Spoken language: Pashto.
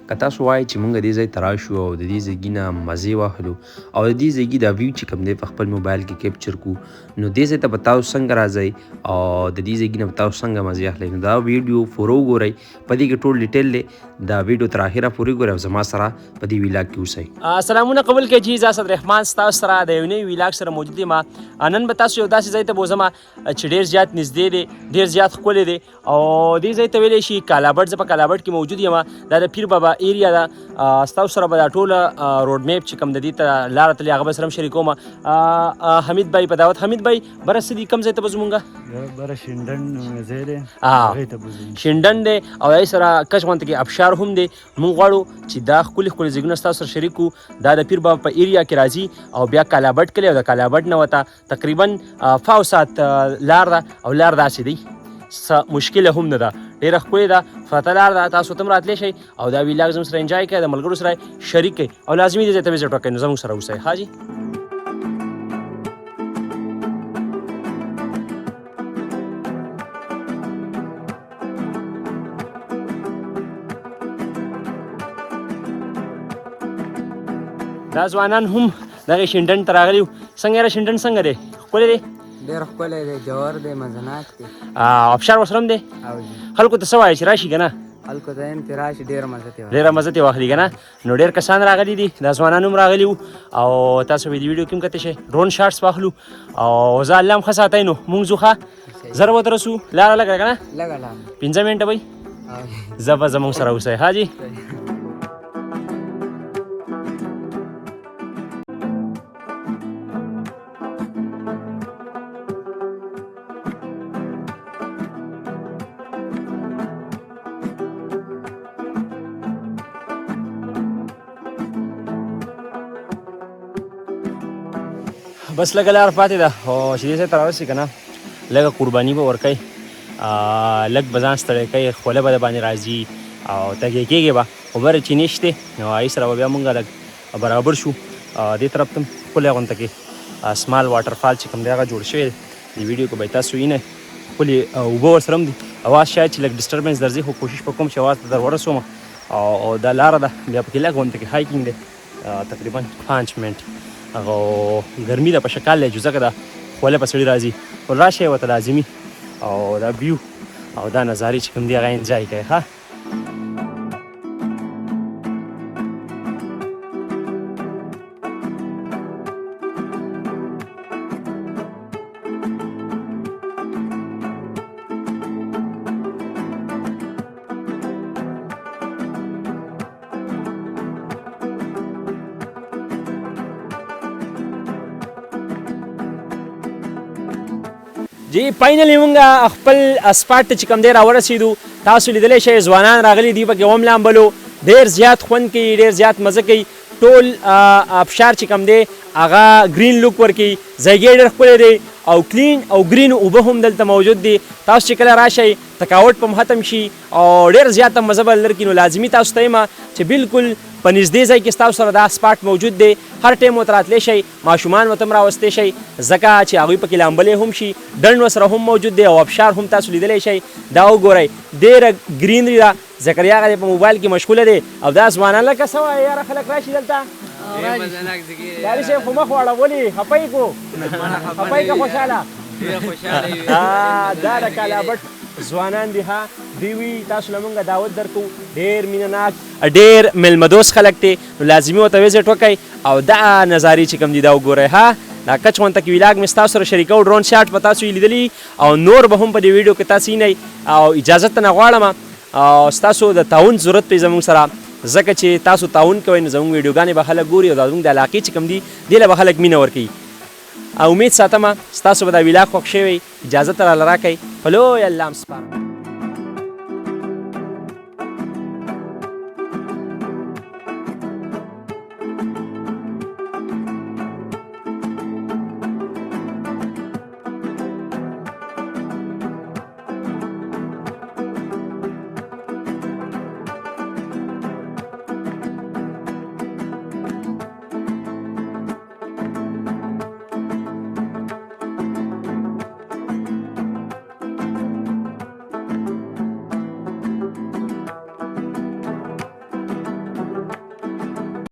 که تاسو وایئ چې موږ دې ځای ته راشو او د دې ځایګي نه مزې واخلو او د دې ځایګي دا ویو چې کوم دی په خپل موبایل کې کیپچر کړو، نو دې ځای ته به تاسو څنګه راځئ او د دې ځایګي نه به تاسو څنګه مزې اخلئ. نو دا ویډیو پوره وګورئ، په دې کې ټول ډیټیل دی. دا ویډیو تر اخره پورې وګورئ او زما سره په دې ویلاګ کې اوسئ. سلامونه قبول کړئ جی، زه اسدالرحمن ستاسو سره د یو نوي ویلاګ سره موجود یم. نن به تاسو یو داسې ځای ته بوځم چې ډېر زیات نږدې دی، ډېر زیات ښکلی دی او دې ځای ته ویلی شي کالابټ. زه په کالابټ کې موجود یم. دا د پیر بابا ایریا ده. ستاسو سره به دا ټوله روډ میپ چې کوم د دې ته لاره تللې هغه به سره هم شریکوم. حمید بھائی په دعوت. حمید بھائی بره څه دي، کوم ځای ته به ځو مونږ؟ بره شینډن ځای دی، شینډن دی او هغې سره کچ غونته کې ابشار هم دی. مونږ غواړو چې دا ښکلي ښکلي ځایونه ستاسو سره شریک کړو. دا د پیر بابا په ایریا کې راځي او بیا کالابټ کلی او د کالابټ نه ورته تقریبا پاو ساعت لار ده او لار داسې دی څه مشکله هم نه ده، ډېره ښکلې ده، فتح لار ده. تاسو ته هم راتلی شئ او دا ویلاګ زموږ سره انجوای کړئ، د ملګرو سره شریک کړئ او لازمي دې ځای ته وزټ وکړئ. نو زموږ سره اوسئ. ها جي دا ځوانان هم دغې شینډن ته راغلي وو. څنګه یاره شینډن څنګه دی؟ ښکلی دی؟ ډېر ښکلی دی، جوور دی، مزناک دی. ابشار ورسره هم دی؟ خلکو ته څه وایي چې راشي که نه؟ خلکو ته یم چې راشي، ډېره مزه ترې ډېره مزه ترې واخلي که نه. نو ډېر کسان راغلي دي، دا ځوانان هم راغلي وو او تاسو به دې ویډیو کې هم کتی شئ. ډرون شاټس واخلو او زه الله هم ښه ساتی. نو مونږ ځو ښه زر ودرسو، لاره لږه که نه؟ لږه لاره 15 منټه به زه به زموږ سره اوسئ. ها جي بس لږه لار پاتې ده او چې دې ځای ته راورسي که نه لږه قرباني به ورکوئ، لږ به ځان ستړی کوئ، خوله به د باندې راځي او تږی کېږي به، خو بره چې نشتې نو هغې سره به بیا مونږ لږ برابر شو. دې طرف ته هم ښکلی غونته کې سمال واټر فال چې کوم دی هغه جوړ شوی دی. دې ویډیو کې به تاسو وینئ ښکلې اوبه ورسره هم دي. اواز شاید چې لږ ډسټربنس درځي، خو کوشش به کوم چې اواز ته در ورسوم. او دا لاره ده بیا پکې لږ غونته کې هایکینګ دی، تقریبا 5 منټ. او ګرمي ده په شکال دی، ځکه ده خوله په سړي راځي. خو راشئ ورته لازمي او دا ویو او دا نظارې چې کوم دي هغه انجوای کوئ. ښه جی فاینلی مونږ خپل اسپاټ ته چې کوم دی راورسېدو. تاسو لیدلی شئ ځوانان راغلي دي، پکې هم لامبلو، ډېر زیات خوند کوي، ډېر زیات مزه کوي. ټول ابشار چې کوم دی هغه ګرین لوک ورکوي. ځایګی ډېر ښکلی دی او کلین او ګرین اوبه هم دلته موجود دي. تاسو چې کله راشئ تکاوټ به هم ختم شي او ډېر زیاته مزه به لرکړي. نو لازمي تاسو ته یم چې بالکل په نږدې ځای کې ستاسو سره دا سپاټ موجود دی. هر ټایم ورته راتلی شئ، ماشومان ورته هم راوستی شئ ځکه چې هغوی پکې لامبلی هم شي. ډنډ ورسره هم موجود دی او ابشار هم تاسو لیدلی شئ. دا وګورئ ډېره ګرینري ده. زکریا هغه په موبایل کې مشغوله دی او دا ځوانان لکه څه وایي یاره خلک راشي دلته یاري صاحب خو مخ واړه ولې خفۍ کو خفۍ که خوشحاله دا د کالابټ ځوانان دي. ها دوی وي تاسو له مونږ دعوت درکو، ډېر مینه ناک، ډېر میلمهدوست خلک دی. نو لازمي ورته وزټ وکئ او دا نظارې چې کوم دي دا وګورئ. ها دا کچ غونته کې ویلاګ مې ستاسو سره شریکو، ډرون شاټ به تاسو یې لیدلي او نور به هم په دې ویډیو کې تاسو وینئ. او اجازت ته نه غواړم او ستاسو د تعاون ضرورت پرې زموږ سره، ځکه چې تاسو تعاون کوئ نو زموږ ویډیوګانې به خلک ګوري او دا زموږ د علاقې چې کوم دي دې له به خلک مینه ورکوي. امید ساتم ستاسو به دا ویلاګ خوښ شوی. اجازت راله راکئ، په لوی الله م سپارم.